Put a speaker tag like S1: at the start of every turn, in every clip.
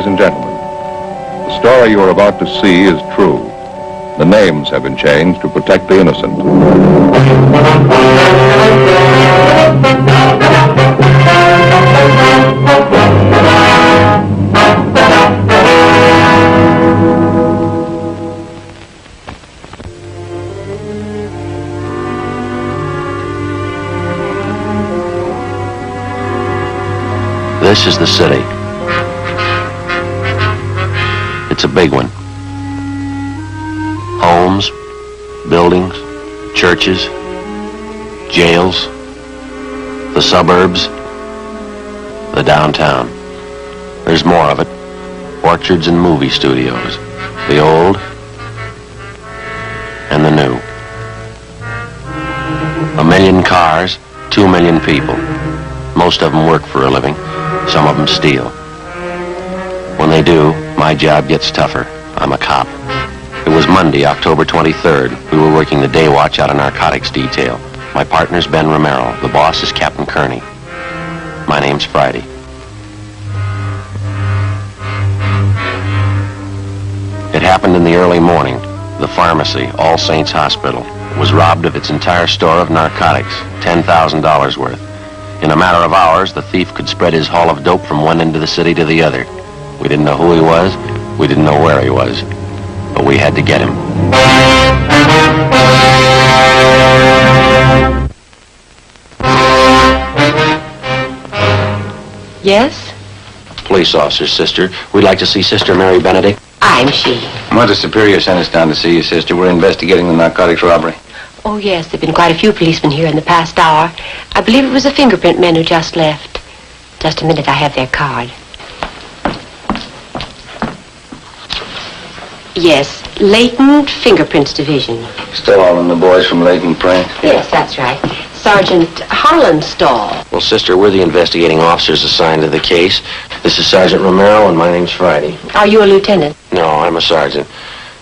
S1: and gentlemen, the story you are about to see is true. The names have been changed to protect the innocent.
S2: This is the city. It's a big one. Homes, buildings, churches, jails, the suburbs, the downtown. There's more of it. Orchards and movie studios. The old and the new. 1 million cars, 2 million people. Most of them work for a living. Some of them steal. When they do, my job gets tougher. I'm a cop. It was Monday, October 23rd. We were working the day watch out of narcotics detail. My partner's Ben Romero. The boss is Captain Kearney. My name's Friday. It happened in the early morning. The pharmacy, All Saints Hospital, was robbed of its entire store of narcotics, $10,000 worth. In a matter of hours, the thief could spread his haul of dope from one end of the city to the other. We didn't know who he was. We didn't know where he was. But we had to get him.
S3: Yes?
S2: Police officer, sister. We'd like to see Sister Mary Benedict.
S3: I'm she.
S4: Mother Superior sent us down to see you, sister. We're investigating the narcotics robbery.
S3: Oh, yes, there have been quite a few policemen here in the past hour. I believe it was the fingerprint men who just left. Just a minute, I have their card. Yes, Latent Fingerprints Division.
S4: Still all in the boys from Leighton Print?
S3: Yes, that's right. Sergeant Hollandstall.
S2: Well, sister, we're the investigating officers assigned to the case. This is Sergeant Romero, and my name's Friday.
S3: Are you a lieutenant?
S2: No, I'm a sergeant.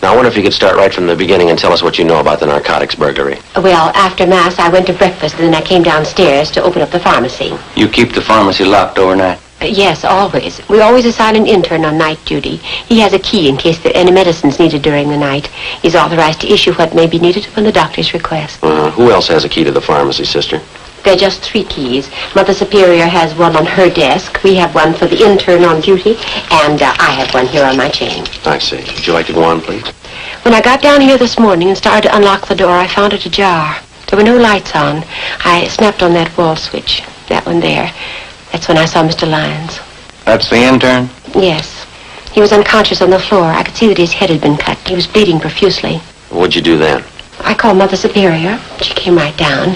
S2: Now, I wonder if you could start right from the beginning and tell us what you know about the narcotics burglary.
S3: Well, after Mass, I went to breakfast, and then I came downstairs to open up the pharmacy.
S4: You keep the pharmacy locked overnight?
S3: Yes, always. We always assign an intern on night duty. He has a key in case there are any medicines needed during the night. He's authorized to issue what may be needed upon the doctor's request.
S2: Who else has a key to the pharmacy, sister?
S3: There are just 3 keys. Mother Superior has one on her desk. We have one for the intern on duty, and I have one here on my chain.
S2: I see. Would you like to go on, please?
S3: When I got down here this morning and started to unlock the door, I found it ajar. There were no lights on. I snapped on that wall switch, that one there. That's when I saw Mr. Lyons.
S4: That's the intern?
S3: Yes. He was unconscious on the floor. I could see that his head had been cut. He was bleeding profusely.
S2: What'd you do then?
S3: I called Mother Superior. She came right down.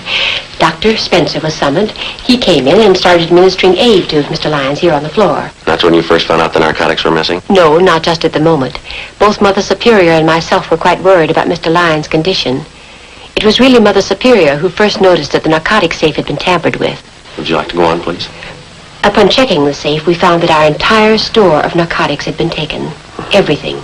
S3: Dr. Spencer was summoned. He came in and started administering aid to Mr. Lyons here on the floor.
S2: That's when you first found out the narcotics were missing?
S3: No, not just at the moment. Both Mother Superior and myself were quite worried about Mr. Lyons' condition. It was really Mother Superior who first noticed that the narcotic safe had been tampered with.
S2: Would you like to go on, please?
S3: Upon checking the safe, we found that our entire store of narcotics had been taken. Everything.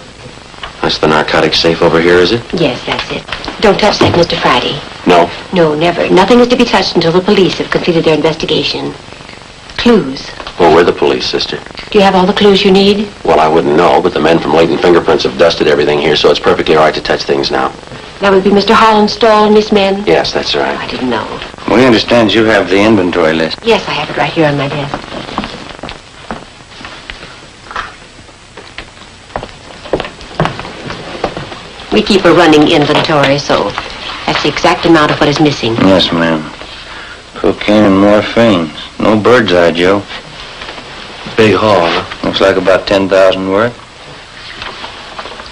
S2: That's the narcotics safe over here, is it?
S3: Yes, that's it. Don't touch that, Mr. Friday.
S2: No?
S3: No, never. Nothing is to be touched until the police have completed their investigation. Clues.
S2: Well, we're the police, sister.
S3: Do you have all the clues you need?
S2: Well, I wouldn't know, but the men from Leighton Fingerprints have dusted everything here, so it's perfectly all right to touch things now.
S3: That would be Mr. Hollandstall and Miss Men?
S2: Yes, that's right.
S3: I didn't know.
S4: We understand you have the inventory list.
S3: Yes, I have it right here on my desk. We keep a running inventory, so that's the exact amount of what is missing.
S4: Yes, ma'am. Cocaine and morphine. No bird's eye, Joe.
S2: Big haul, huh?
S4: Looks like about 10,000 worth.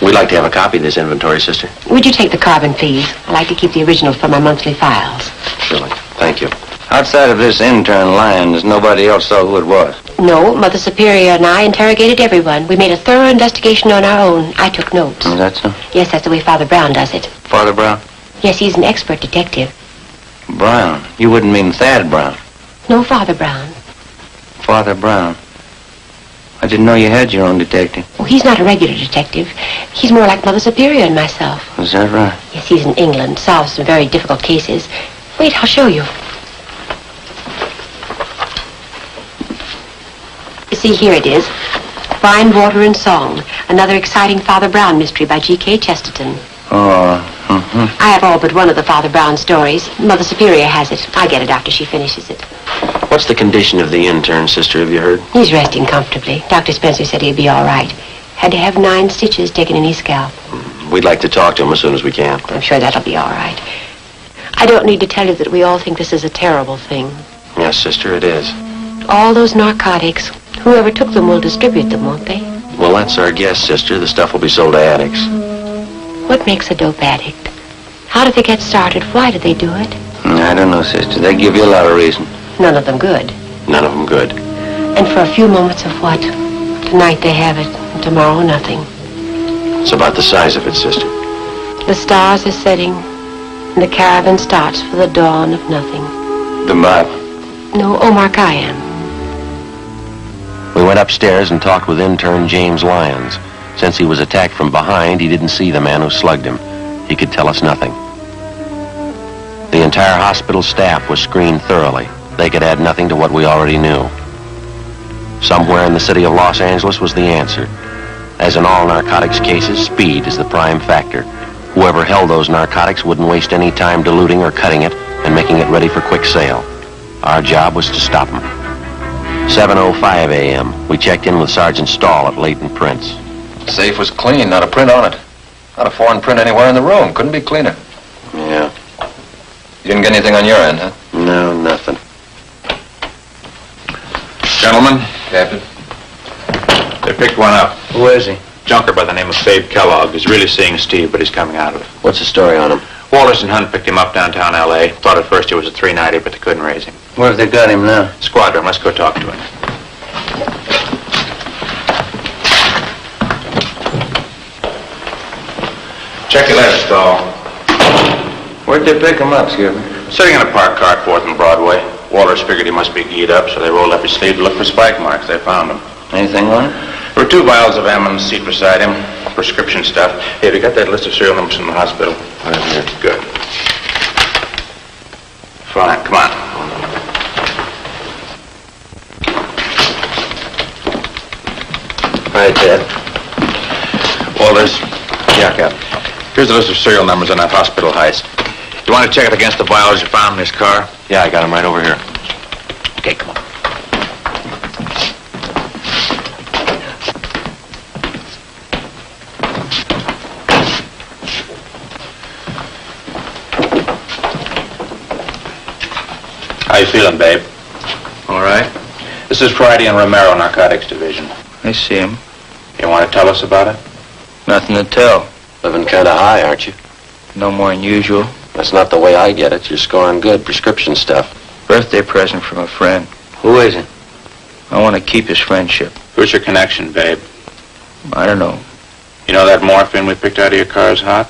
S2: We'd like to have a copy of this inventory, sister.
S3: Would you take the carbon, please? I like to keep the originals for my monthly files.
S2: Surely. Thank you.
S4: Outside of this intern Lyons, nobody else saw who it was.
S3: No, Mother Superior and I interrogated everyone. We made a thorough investigation on our own. I took notes.
S4: Is that so?
S3: Yes, that's the way Father Brown does it.
S4: Father Brown?
S3: Yes, he's an expert detective.
S4: Brown? You wouldn't mean Thad Brown?
S3: No, Father Brown.
S4: Father Brown. I didn't know you had your own detective.
S3: Oh, he's not a regular detective. He's more like Mother Superior and myself.
S4: Is that right?
S3: Yes, he's in England, solves some very difficult cases. Wait, I'll show you. You see, here it is. Wine, Water, and Song. Another exciting Father Brown mystery by G.K. Chesterton.
S4: Oh,
S3: I have all but one of the Father Brown stories. Mother Superior has it. I get it after she finishes it.
S2: What's the condition of the intern, sister? Have you heard?
S3: He's resting comfortably. Dr. Spencer said he'd be all right. Had to have 9 stitches taken in his scalp.
S2: We'd like to talk to him as soon as we can.
S3: I'm sure that'll be all right. I don't need to tell you that we all think this is a terrible thing.
S2: Yes, sister, it is.
S3: All those narcotics. Whoever took them will distribute them, won't they?
S2: Well, that's our guess, sister. The stuff will be sold to addicts.
S3: What makes a dope addict? How did they get started? Why did they do it?
S4: I don't know, sister. They give you a lot of reason.
S3: None of them good.
S2: None of them good.
S3: And for a few moments of what? Tonight they have it, and tomorrow nothing.
S2: It's about the size of it, sister.
S3: The stars are setting, and the caravan starts for the dawn of nothing.
S4: The Bible.
S3: No, Omar Khayyam.
S2: We went upstairs and talked with intern James Lyons. Since he was attacked from behind, he didn't see the man who slugged him. He could tell us nothing. The entire hospital staff was screened thoroughly. They could add nothing to what we already knew. Somewhere in the city of Los Angeles was the answer. As in all narcotics cases, speed is the prime factor. Whoever held those narcotics wouldn't waste any time diluting or cutting it and making it ready for quick sale. Our job was to stop them. 7:05 a.m. We checked in with Sergeant Stahl at Leighton Prince.
S5: The safe was clean, not a print on it. Not a foreign print anywhere in the room. Couldn't be cleaner.
S2: Yeah.
S5: You didn't get anything on your end, huh?
S2: No, nothing.
S6: Gentlemen,
S5: Captain?
S6: they picked one up.
S4: Who is he?
S6: Junker by the name of Babe Kellogg. He's really seeing Steve, but he's coming out of it.
S2: What's the story on him?
S6: Walters and Hunt picked him up downtown L.A. Thought at first he was a 390, but they couldn't raise him.
S4: Where have they got him now?
S6: Squadron, let's go talk to him. Check your letter, Stahl.
S4: Where'd they pick him up, Skipper?
S6: Sitting in a parked car at 4th and Broadway. Walters figured he must be keyed up, so they rolled up his sleeve to look for spike marks. They found him.
S4: Anything on it?
S6: There were 2 vials of M on the seat beside him. Prescription stuff. Hey, have you got that list of serial numbers from the hospital?
S2: Right here.
S6: Good. Fine, come on.
S2: All right, Ted.
S6: Walters. Yeah, Cap. Here's a list of serial numbers on that hospital heist. You want to check it against the vials you found in this car?
S2: Yeah, I got him right over here.
S6: Okay, come on. How you feeling, babe?
S4: All right.
S6: This is Friday and Romero Narcotics Division.
S4: I see him.
S6: You want to tell us about it?
S4: Nothing to tell.
S2: Living kind of high, aren't you?
S4: No more than usual.
S2: That's not the way I get it. You're scoring good prescription stuff.
S4: Birthday present from a friend.
S2: Who is it?
S4: I want to keep his friendship.
S6: Who's your connection, babe?
S4: I don't know.
S6: You know that morphine we picked out of your car is hot?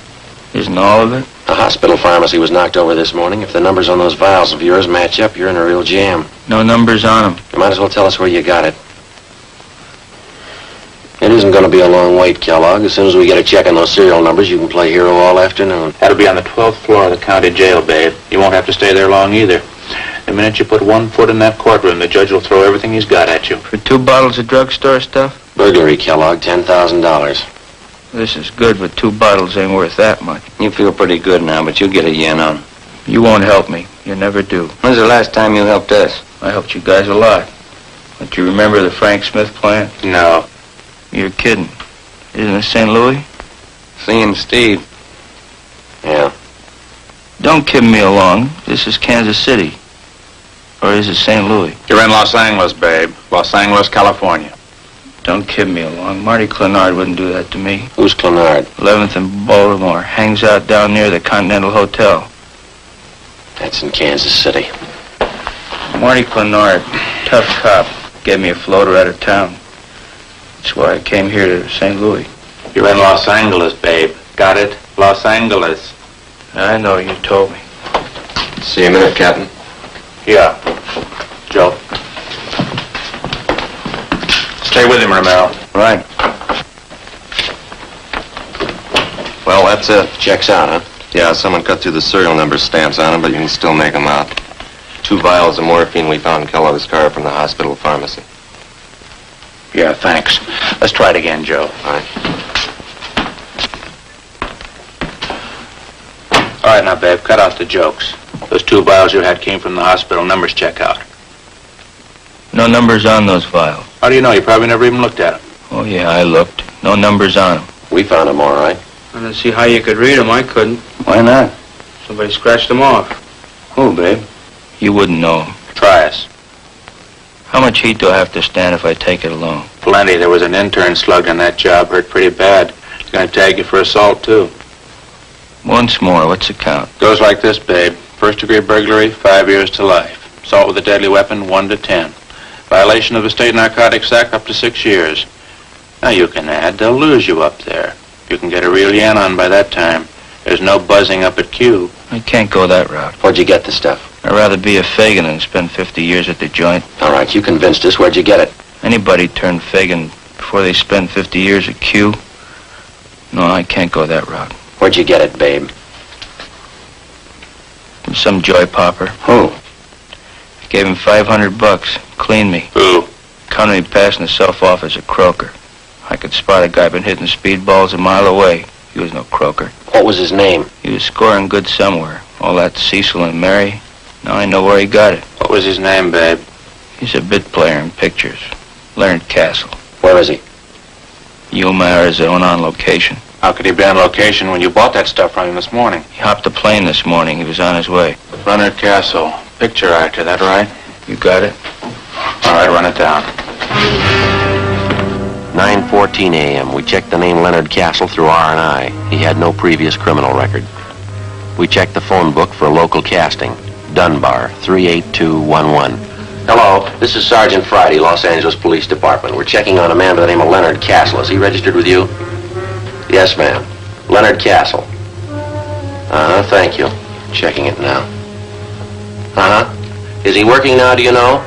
S4: Isn't all of it?
S2: The hospital pharmacy was knocked over this morning. If the numbers on those vials of yours match up, you're in a real jam.
S4: No numbers on him.
S2: You might as well tell us where you got it. It isn't going to be a long wait, Kellogg. As soon as we get a check on those serial numbers, you can play hero all afternoon.
S6: That'll be on the 12th floor of the county jail, babe. You won't have to stay there long either. The minute you put 1 foot in that courtroom, the judge will throw everything he's got at you.
S4: For 2 bottles of drugstore stuff?
S2: Burglary, Kellogg, $10,000.
S4: This is good, but 2 bottles ain't worth that much.
S5: You feel pretty good now, but you'll get a yen on.
S4: You won't help me. You never do.
S5: When's the last time you helped us?
S4: I helped you guys a lot. Don't you remember the Frank Smith plant?
S6: No.
S4: You're kidding. Isn't it St. Louis?
S5: Seeing Steve.
S2: Yeah.
S4: Don't kid me along. This is Kansas City. Or is it St. Louis?
S6: You're in Los Angeles, babe. Los Angeles, California.
S4: Don't kid me along. Marty Clenard wouldn't do that to me.
S2: Who's Clenard?
S4: 11th and Baltimore. Hangs out down near the Continental Hotel.
S2: That's in Kansas City.
S4: Marty Clenard, tough cop, gave me a floater out of town. That's why I came here to St. Louis.
S6: You're in Los Angeles, babe. Got it? Los Angeles.
S4: I know, you told me.
S5: See you in a minute, Captain.
S6: Yeah. Joe. Stay with him, Romero.
S5: Right. Well, that's it.
S2: Checks out, huh?
S5: Yeah, someone cut through the serial number stamps on them, but you can still make them out. 2 vials of morphine we found in Kellogg's car from the hospital pharmacy.
S6: Yeah, thanks. Let's try it again, Joe.
S2: All right.
S6: All right, now, babe, cut out the jokes. Those 2 vials you had came from the hospital. Numbers check out.
S4: No numbers on those vials.
S6: How do you know? You probably never even looked at them.
S4: Oh, yeah, I looked. No numbers on them.
S2: We found them all right.
S4: I don't see how you could read them. I couldn't.
S6: Why not?
S4: Somebody scratched them off.
S6: Who, babe?
S4: You wouldn't know them.
S6: Try us.
S4: How much heat do I have to stand if I take it alone?
S6: Plenty. There was an intern slugged on that job. Hurt pretty bad. He's going to tag you for assault, too.
S4: Once more, what's the count?
S6: Goes like this, babe. First-degree burglary, 5 years to life. Assault with a deadly weapon, 1 to 10. Violation of the State Narcotics Act, up to 6 years. Now you can add. They'll lose you up there. You can get a real yen on by that time. There's no buzzing up at Q.
S4: I can't go that route.
S2: Where'd you get the stuff?
S4: I'd rather be a Fagin than spend 50 years at the joint.
S2: All right, you convinced us. Where'd you get it?
S4: Anybody turn Fagin before they spend 50 years at Q? No, I can't go that route.
S2: Where'd you get it, babe?
S4: From some joy popper.
S2: Who?
S4: I gave him $500. Cleaned me.
S6: Who?
S4: Counted me passing himself off as a croaker. I could spot a guy been hitting speedballs a mile away. He was no croaker.
S2: What was his name?
S4: He was scoring good somewhere. All that Cecil and Mary. Now I know where he got it.
S6: What was his name, babe?
S4: He's a bit player in pictures. Leonard Castle.
S2: Where is he?
S4: Yuma, Arizona, on location.
S6: How could he be on location when you bought that stuff from him this morning?
S4: He hopped a plane this morning. He was on his way.
S6: Leonard Castle. Picture actor, that right?
S4: You got it?
S6: All right, run it down.
S2: 9:14 a.m. We checked the name Leonard Castle through R&I. He had no previous criminal record. We checked the phone book for local casting. Dunbar, 38211. Hello, this is Sergeant Friday, Los Angeles Police Department. We're checking on a man by the name of Leonard Castle. Is he registered with you? Yes, ma'am. Leonard Castle. Thank you. Checking it now. Is he working now, do you know?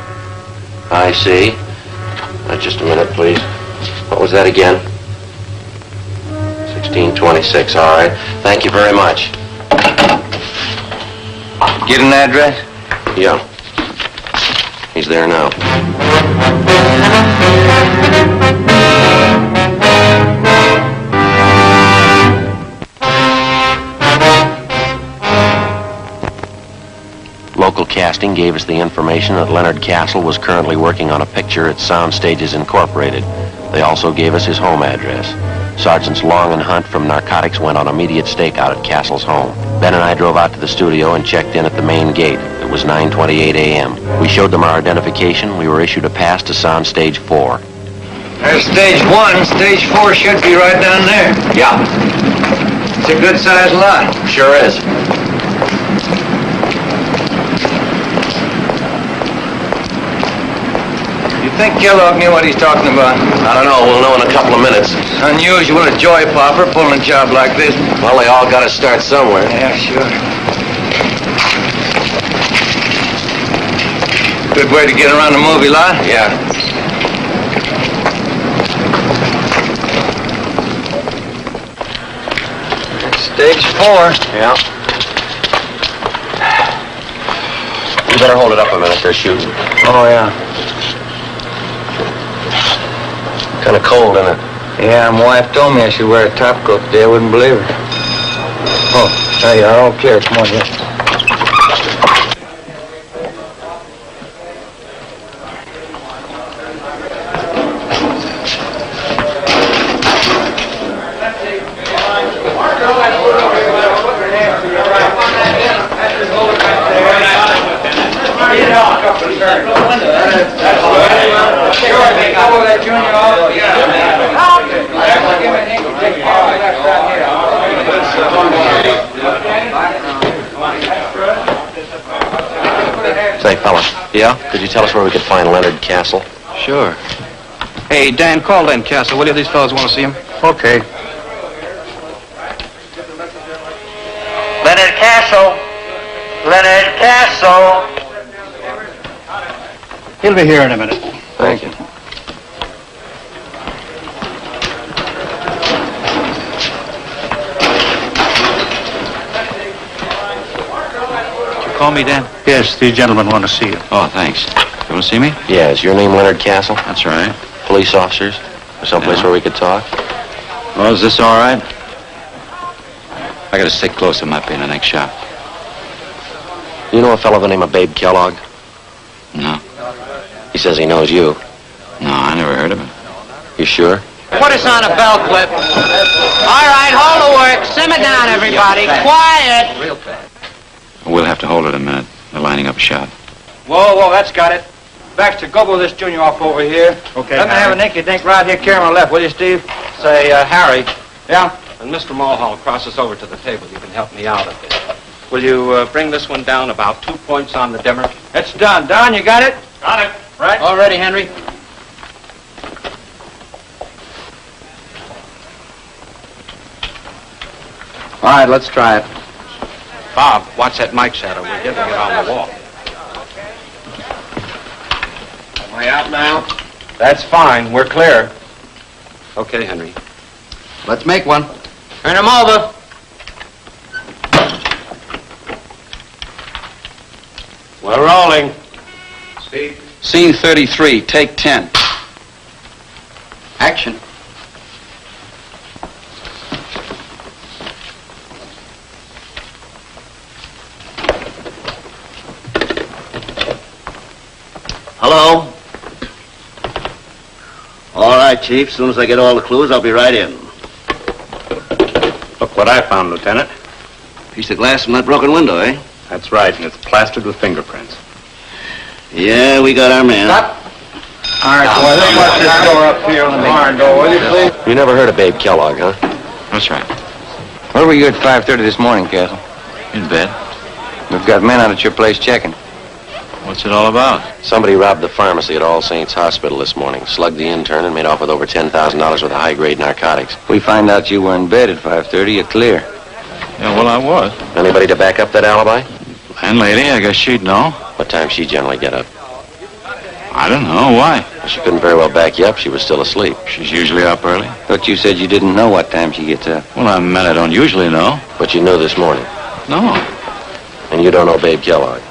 S2: I see. Just a minute, please. What was that again? 1626, all right. Thank you very much.
S4: Get an address?
S2: Yeah. He's there now. Local casting gave us the information that Leonard Castle was currently working on a picture at Sound Stages Incorporated. They also gave us his home address. Sergeants Long and Hunt from Narcotics went on immediate stakeout at Castle's home. Ben and I drove out to the studio and checked in at the main gate. It was 9:28 a.m. We showed them our identification. We were issued a pass to Sound Stage 4.
S7: There's Stage 1. Stage 4 should be right down there.
S2: Yeah,
S7: It's a good-sized lot.
S2: sure is.
S7: You think Kellogg knew what he's talking about?
S2: I don't know. We'll know in a couple of minutes.
S7: Unusual, a joy popper pulling a job like this.
S2: Well, they all got to start somewhere.
S7: Yeah, sure. Good way to get around the movie lot.
S2: Yeah.
S7: Stage 4.
S2: Yeah. You better hold it up a minute. They're shooting.
S7: Oh, yeah.
S2: Kind of cold, isn't it?
S7: Yeah, my wife told me I should wear a top coat today. I wouldn't believe her. Oh, there you are. All clear. Come on, here.
S2: Say, fella. Yeah? Could you tell us where we could find Leonard Castle?
S8: Sure. Hey, Dan, call Len Castle, will you? These fellas want to see him.
S7: Okay.
S9: Leonard Castle. Leonard Castle.
S8: He'll be here in a minute.
S2: Thank you.
S8: Call me, Dan.
S10: Yes, these gentlemen want to see you.
S8: Oh, thanks. You want to see me?
S2: Yeah, is your name Leonard Castle?
S8: That's right.
S2: Police officers? Or someplace where we could talk?
S6: Well, is this all right? I gotta stick close. I might be in the next shop.
S2: You know a fellow by the name of Babe Kellogg?
S6: No.
S2: He says he knows you.
S6: No, I never heard of him.
S2: You sure?
S9: Put us on a bell clip. All right, hold the work. Simmer down, everybody. Quiet.
S8: Real fast.
S6: We'll have to hold it a minute. They're lining up a shot.
S8: Whoa, that's got it. Baxter, go with this junior off over here.
S7: Okay,
S8: Let me have an inky-dink right here, carry on my left, will you, Steve?
S7: Say, Harry,
S8: Yeah?
S7: when Mr. Mulhall crosses over to the table, you can help me out a bit. Will you bring this one down about 2 points on the dimmer?
S8: It's done. Don, you got it?
S7: Got it.
S8: Right. All ready, Henry.
S7: All right, let's try it. Bob, watch that mic shadow. We're getting it on the wall. Am I out now?
S8: That's fine. We're clear.
S7: Okay, Henry. Let's make one.
S9: Turn them over.
S7: We're rolling.
S8: Scene 33, take 10.
S7: Action.
S10: Hello? All right, Chief. As soon as I get all the clues, I'll be right in.
S7: Look what I found, Lieutenant.
S10: Piece of glass from that broken window, eh?
S7: That's right, and it's plastered with fingerprints.
S10: Yeah, we got our man.
S8: Stop. All right, boy, let's watch this door up here on the barn door, will you, please?
S2: You never heard of Babe Kellogg, huh?
S6: That's right.
S4: Where were you at 5:30 this morning, Castle?
S6: In bed.
S4: We've got men out at your place checking.
S6: What's it all about?
S2: Somebody robbed the pharmacy at All Saints Hospital this morning, slugged the intern, and made off with over $10,000 worth of high-grade narcotics.
S4: We find out you were in bed at 5:30, you're clear.
S6: Yeah, well, I was.
S2: Anybody to back up that alibi?
S6: Landlady, I guess she'd know.
S2: What time she generally get up?
S6: I don't know. Why?
S2: She couldn't very well back you up. She was still asleep.
S6: She's usually up early.
S4: But you said you didn't know what time she gets up.
S6: Well, I meant I don't usually know.
S2: But you knew this morning.
S6: No.
S2: And you don't know Babe Kellogg.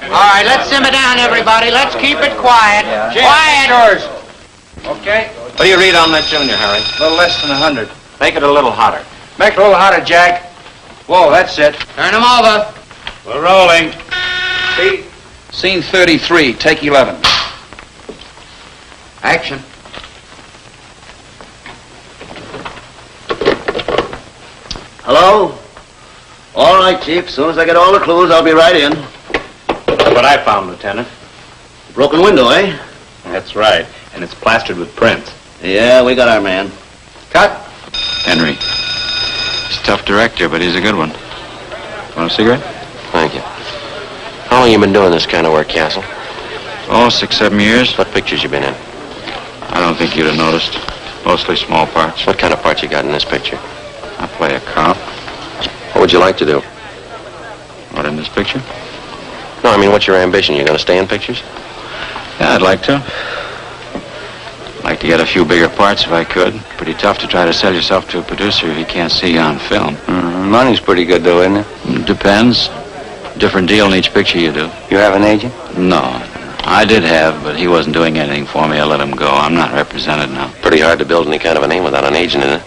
S9: All right, let's simmer down, everybody. Let's keep it quiet. Quiet.
S8: Yours. Okay.
S7: What do you read on that junior, Harry?
S8: A little less than 100.
S7: Make it a little hotter.
S8: Make it a little hotter, Jack. Whoa, that's it.
S9: Turn them over.
S7: We're rolling.
S8: Scene 33, take 11.
S7: Action.
S10: Hello? All right, Chief. As soon as I get all the clues, I'll be right in.
S7: Look what I found, Lieutenant.
S10: Broken window, eh?
S7: That's right, and it's plastered with prints.
S10: Yeah, we got our man.
S8: Cut.
S6: Henry. He's a tough director, but he's a good one. Want a cigarette?
S2: Thank you. How long you been doing this kind of work, Castle?
S6: Oh, 6, 7 years.
S2: What pictures you been in?
S6: I don't think you'd have noticed. Mostly small parts.
S2: What kind of part you got in this picture?
S6: I play a cop.
S2: What would you like to do?
S6: What, in this picture?
S2: No, I mean, what's your ambition? You gonna stay in pictures?
S6: Yeah, I'd like to. Like to get a few bigger parts if I could. Pretty tough to try to sell yourself to a producer if he can't see you on film.
S4: Money's pretty good, though, isn't it?
S6: Depends. Different deal in each picture you do.
S4: You have an agent?
S6: No. I did have, but he wasn't doing anything for me. I let him go. I'm not represented now.
S2: Pretty hard to build any kind of a name without an agent in it.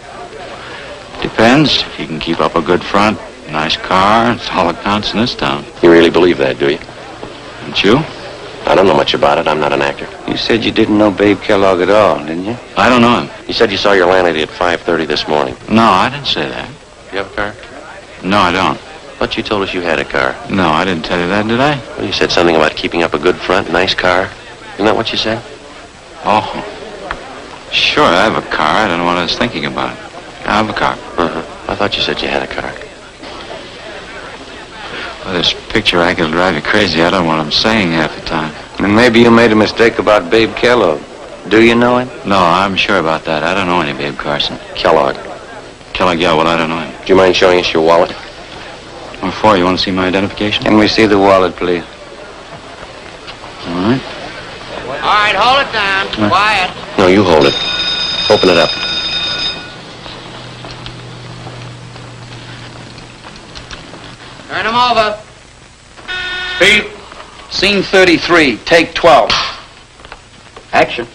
S6: Depends. If you can keep up a good front, nice car, it's all that counts in this town.
S2: You really believe that, do you?
S6: Don't you?
S2: I don't know much about it. I'm not an actor.
S4: You said you didn't know Babe Kellogg at all, didn't you?
S6: I don't know him.
S2: You said you saw your landlady at 5:30 this morning.
S6: No, I didn't say that.
S2: You have a car?
S6: No, I don't.
S2: But you told us you had a car.
S6: No, I didn't tell you that, did I?
S2: Well, you said something about keeping up a good front, nice car. Isn't that what you said?
S6: Oh. Sure, I have a car. I don't know what I was thinking about. I have a car.
S2: Uh-huh. I thought you said you had a car.
S6: Well, this picture racket will drive you crazy. I don't know what I'm saying half the time.
S4: And maybe you made a mistake about Babe Kellogg. Do you know him?
S6: No, I'm sure about that. I don't know any Babe Carson.
S2: Kellogg.
S6: Kellogg, yeah, well, I don't know him.
S2: Do you mind showing us your wallet?
S6: What for? You want to see my identification?
S4: Can we see the wallet, please?
S6: All right.
S9: All right, hold it down. Quiet.
S2: No, you hold it. Open it up.
S9: Turn them over.
S8: Speed. Scene 33, take 12.
S7: Action.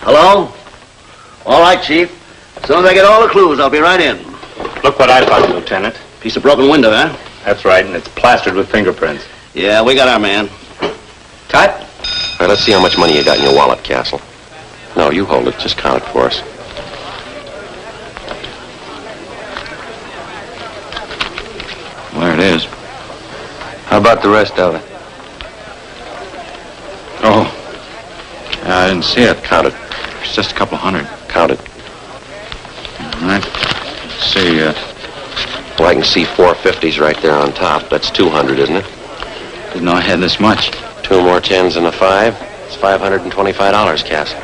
S10: Hello? All right, Chief. As soon as I get all the clues, I'll be right in.
S11: Look what I found, Lieutenant.
S10: Piece of broken window, huh?
S11: That's right, and it's plastered with fingerprints.
S10: Yeah, we got our man.
S2: Cut. All right, let's see how much money you got in your wallet, Castle. No, you hold it. Just count it for us.
S4: There it is.
S7: How about the rest of it?
S4: Oh. I didn't see it.
S2: Count it.
S4: It's just a couple hundred.
S2: Count it.
S4: All right. Let's see.
S2: Well, I can see 450s right there on top. That's 200, isn't it?
S4: Didn't know I had this much.
S2: 2 more 10s and a 5. It's $525, Castle.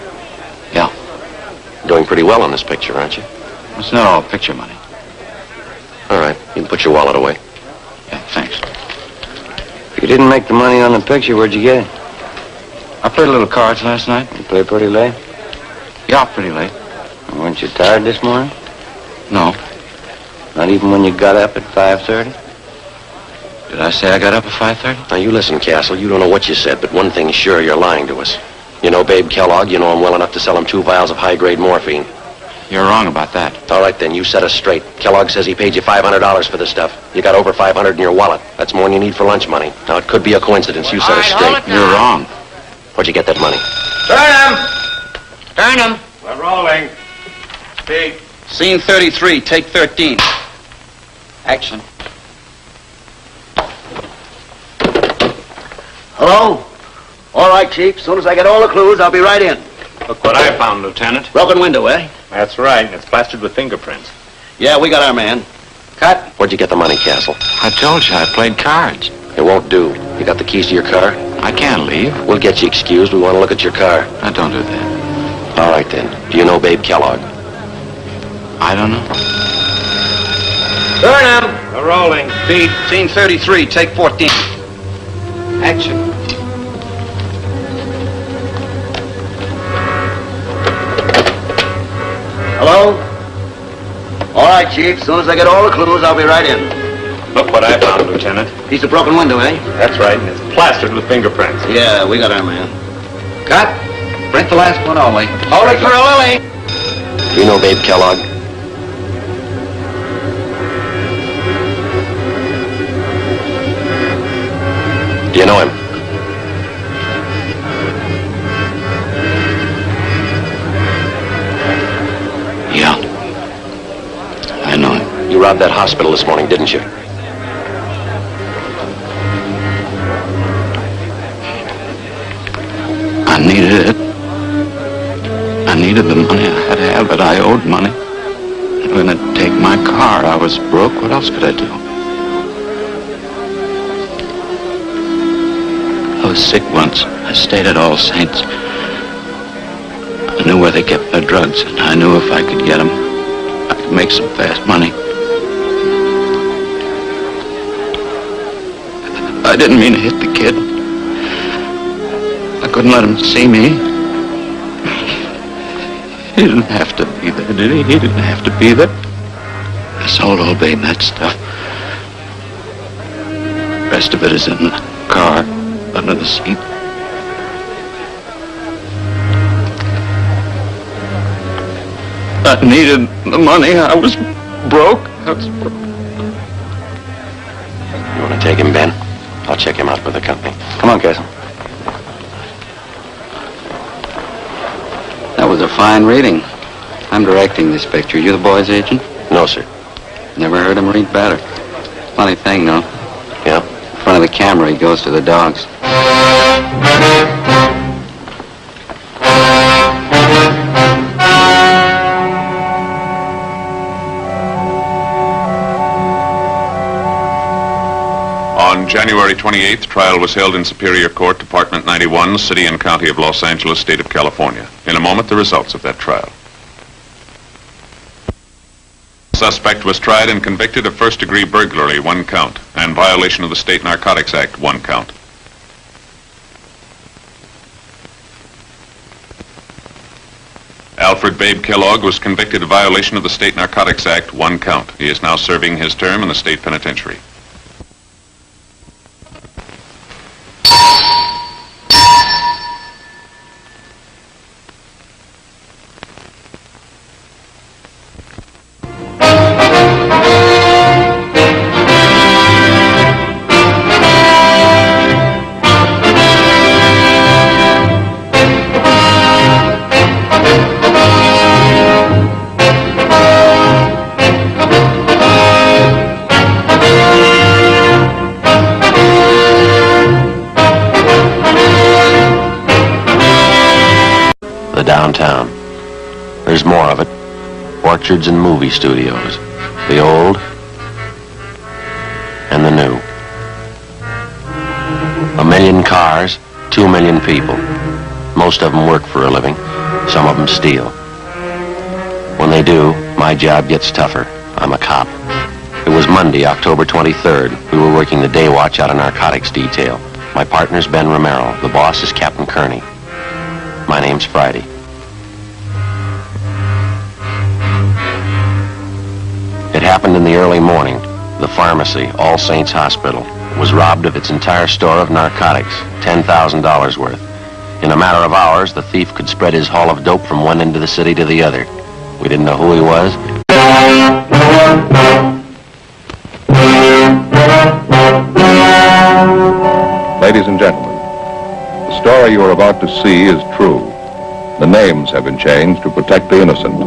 S4: Yeah.
S2: Doing pretty well on this picture, aren't you?
S4: It's not all picture money.
S2: All right. You can put your wallet away.
S4: Yeah, thanks.
S7: You didn't make the money on the picture. Where'd you get it?
S4: I played a little cards last night.
S7: You played pretty late?
S4: Yeah, pretty late.
S7: Weren't you tired this morning?
S4: No.
S7: Not even when you got up at 5:30?
S4: Did I say I got up at 5:30?
S2: Now, you listen, Castle. You don't know what you said, but one thing's sure, you're lying to us. You know Babe Kellogg. You know him well enough to sell him 2 vials of high-grade morphine.
S4: You're wrong about that.
S2: All right, then. You set us straight. Kellogg says he paid you $500 for this stuff. You got over $500 in your wallet. That's more than you need for lunch money. Now, it could be a coincidence. You set us straight.
S4: You're wrong.
S2: Where'd you get that money?
S9: Turn him.
S11: We're rolling. Speed.
S8: Scene 33, take 13. Action.
S10: Hello? All right, Chief. As soon as I get all the clues, I'll be right in.
S11: Look what I found, Lieutenant.
S10: Broken window, eh?
S11: That's right, and it's plastered with fingerprints.
S10: Yeah, we got our man.
S2: Cut. Where'd you get the money, Castle?
S4: I told you I played cards.
S2: It won't do. You got the keys to your car?
S4: I can't leave.
S2: We'll get you excused. We want to look at your car.
S4: I don't do that.
S2: All right, then. Do you know Babe Kellogg?
S4: I don't know.
S8: Turn him. We're rolling. Speed. Scene 33, take 14. Action.
S10: Hello? All right, Chief. As soon as I get all the clues, I'll be right in.
S11: Look what I found, Lieutenant.
S10: Piece of broken window, eh?
S11: That's right, and it's plastered with fingerprints.
S10: Yeah, we got our man.
S8: Cut. Print the last one only. Hold it for a lily.
S2: Do you know Babe Kellogg? Do you know him?
S4: Yeah. I know him.
S2: You robbed that hospital this morning, didn't you?
S4: I needed it. I needed the money. I had to have it. I owed money. They were going to take my car. I was broke. What else could I do? I was sick once. I stayed at All Saints. I knew where they kept their drugs, and I knew if I could get them, I could make some fast money. I didn't mean to hit the kid. I couldn't let him see me. He didn't have to be there, did he? He didn't have to be there. I sold old Babe that stuff. The rest of it is in the car, under the seat. I needed the money. I was broke. I was broke.
S2: You want to take him, Ben? I'll check him out with the company.
S7: Come on, Castle. That was a fine reading. I'm directing this picture. You the boy's agent?
S2: No, sir.
S7: Never heard him read better. Funny thing, though.
S2: Yeah?
S7: In front of the camera, he goes to the dogs.
S12: On January 28th, trial was held in Superior Court, Department 91, City and County of Los Angeles, State of California. In a moment, the results of that trial. The suspect was tried and convicted of first-degree burglary, 1 count, and violation of the State Narcotics Act, 1 count. Alfred Babe Kellogg was convicted of violation of the State Narcotics Act, 1 count. He is now serving his term in the state penitentiary.
S2: the downtown. There's more of it. Orchards and movie studios. The old and the new. 1 million cars, 2 million people. Most of them work for a living. Some of them steal. When they do, my job gets tougher. I'm a cop. It was Monday, October 23rd. We were working the day watch out of narcotics detail. My partner's Ben Romero. The boss is Captain Kearney. My name's Friday. It happened in the early morning. The pharmacy, All Saints Hospital, was robbed of its entire store of narcotics, $10,000 worth. In a matter of hours, the thief could spread his haul of dope from one end of the city to the other. We didn't know who he was.
S1: Ladies and gentlemen, the story you are about to see is true. The names have been changed to protect the innocent.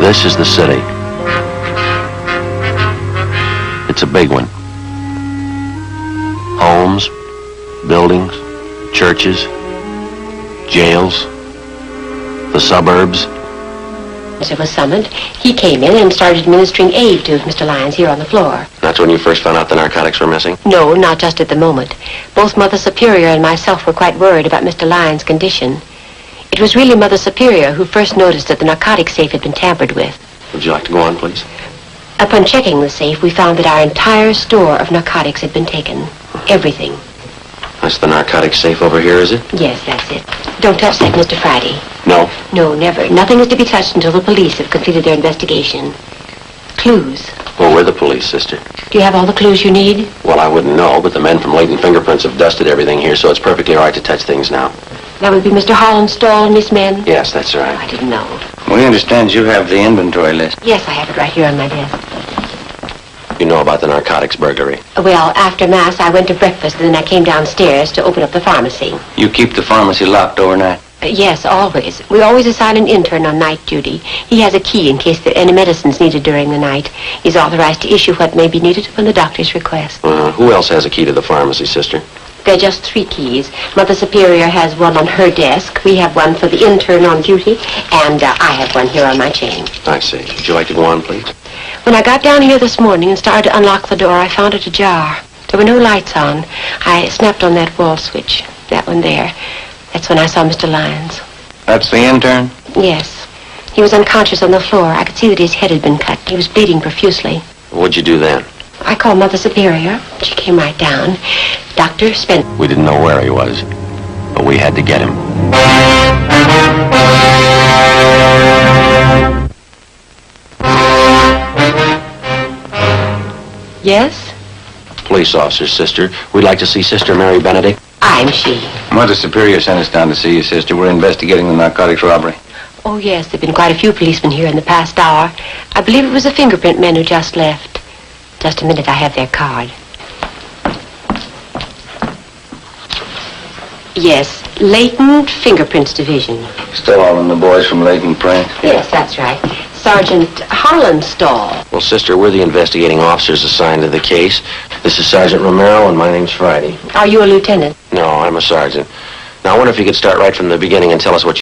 S2: This is the city. It's a big one. Homes, buildings, churches, jails, the suburbs.
S3: It was summoned. He came in and started administering aid to Mr. Lyons here on the floor.
S2: That's when you first found out the narcotics were missing?
S3: No, not just at the moment. Both Mother Superior and myself were quite worried about Mr. Lyons' condition. It was really Mother Superior who first noticed that the narcotic safe had been tampered with.
S2: Would you like to go on, please?
S3: Upon checking the safe, we found that our entire store of narcotics had been taken. Everything.
S2: That's the narcotic safe over here, is it?
S3: Yes, that's it. Don't touch that, Mr. Friday.
S2: No?
S3: No, never. Nothing is to be touched until the police have completed their investigation. Clues.
S2: Well, we're the police, sister.
S3: Do you have all the clues you need?
S2: Well, I wouldn't know, but the men from Latent Fingerprints have dusted everything here, so it's perfectly all right to touch things now.
S3: That would be Mr. Holland's stall and his men?
S2: Yes, that's right.
S3: I didn't know.
S7: We understand you have the inventory list.
S3: Yes, I have it right here on my desk.
S2: You know about the narcotics burglary?
S3: Well, after Mass, I went to breakfast, and then I came downstairs to open up the pharmacy.
S7: You keep the pharmacy locked overnight?
S3: Yes, always. We always assign an intern on night duty. He has a key in case there are any medicines needed during the night. He's authorized to issue what may be needed upon the doctor's request.
S2: Who else has a key to the pharmacy, sister?
S3: There are just 3 keys. Mother Superior has one on her desk. We have one for the intern on duty, and I have one here on my chain.
S2: I see. Would you like to go on, please?
S3: When I got down here this morning and started to unlock the door, I found it ajar. There were no lights on. I snapped on that wall switch, that one there. That's when I saw Mr. Lyons.
S7: That's the intern?
S3: Yes. He was unconscious on the floor. I could see that his head had been cut. He was bleeding profusely.
S2: What'd you do then?
S3: I called Mother Superior. She came right down. Dr. Spencer.
S2: We didn't know where he was, but we had to get him.
S3: Yes?
S2: Police officer, sister. We'd like to see Sister Mary Benedict.
S3: I'm she.
S7: Mother Superior sent us down to see you, sister. We're investigating the narcotics robbery.
S3: Oh, yes. There have been quite a few policemen here in the past hour. I believe it was the fingerprint men who just left. Just a minute, I have their card. Yes, Latent Fingerprints Division.
S7: Still all in the boys from Latent Print?
S3: Yes, that's right. Sergeant Hollandstall.
S2: Well, sister, we're the investigating officers assigned to the case. This is Sergeant Romero, and my name's Friday.
S3: Are you a lieutenant?
S2: No, I'm a sergeant. Now, I wonder if you could start right from the beginning and tell us what